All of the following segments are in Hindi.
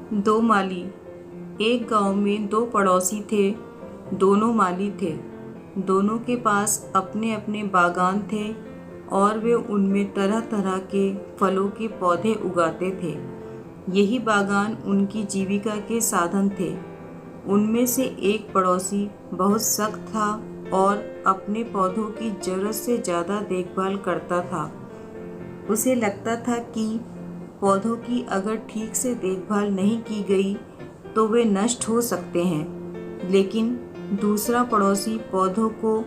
दो माली। एक गांव में दो पड़ोसी थे। दोनों माली थे। दोनों के पास अपने अपने बागान थे और वे उनमें तरह तरह के फलों के पौधे उगाते थे। यही बागान उनकी जीविका के साधन थे। उनमें से एक पड़ोसी बहुत सख्त था और अपने पौधों की ज़रूरत से ज़्यादा देखभाल करता था। उसे लगता था कि पौधों की अगर ठीक से देखभाल नहीं की गई तो वे नष्ट हो सकते हैं। लेकिन दूसरा पड़ोसी पौधों को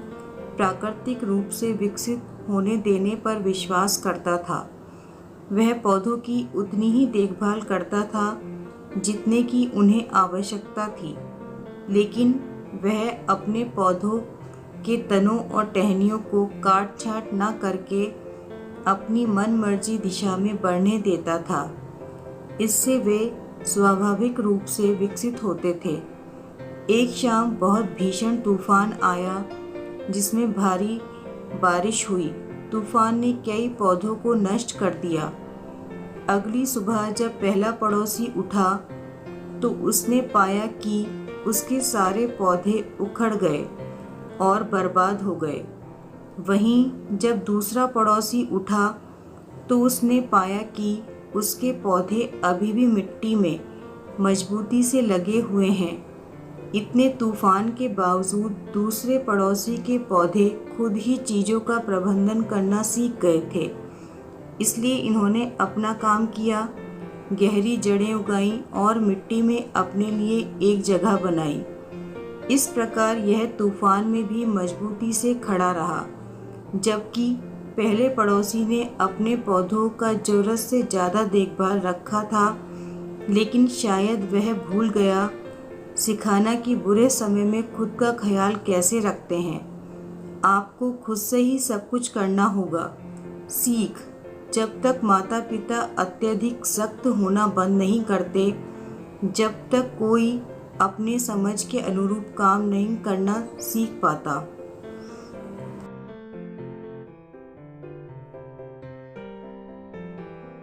प्राकृतिक रूप से विकसित होने देने पर विश्वास करता था। वह पौधों की उतनी ही देखभाल करता था जितने की उन्हें आवश्यकता थी, लेकिन वह अपने पौधों के तनों और टहनियों को काट छाँट न करके अपनी मनमर्जी दिशा में बढ़ने देता था। इससे वे स्वाभाविक रूप से विकसित होते थे। एक शाम बहुत भीषण तूफान आया जिसमें भारी बारिश हुई। तूफान ने कई पौधों को नष्ट कर दिया। अगली सुबह जब पहला पड़ोसी उठा तो उसने पाया कि उसके सारे पौधे उखड़ गए और बर्बाद हो गए। वहीं जब दूसरा पड़ोसी उठा तो उसने पाया कि उसके पौधे अभी भी मिट्टी में मजबूती से लगे हुए हैं। इतने तूफान के बावजूद दूसरे पड़ोसी के पौधे खुद ही चीज़ों का प्रबंधन करना सीख गए थे। इसलिए इन्होंने अपना काम किया, गहरी जड़ें उगाईं और मिट्टी में अपने लिए एक जगह बनाई। इस प्रकार यह तूफान में भी मजबूती से खड़ा रहा, जबकि पहले पड़ोसी ने अपने पौधों का ज़रूरत से ज़्यादा देखभाल रखा था। लेकिन शायद वह भूल गया सिखाना कि बुरे समय में खुद का ख्याल कैसे रखते हैं। आपको खुद से ही सब कुछ करना होगा। सीख। जब तक माता पिता अत्यधिक सख्त होना बंद नहीं करते, जब तक कोई अपने समझ के अनुरूप काम नहीं करना सीख पाता।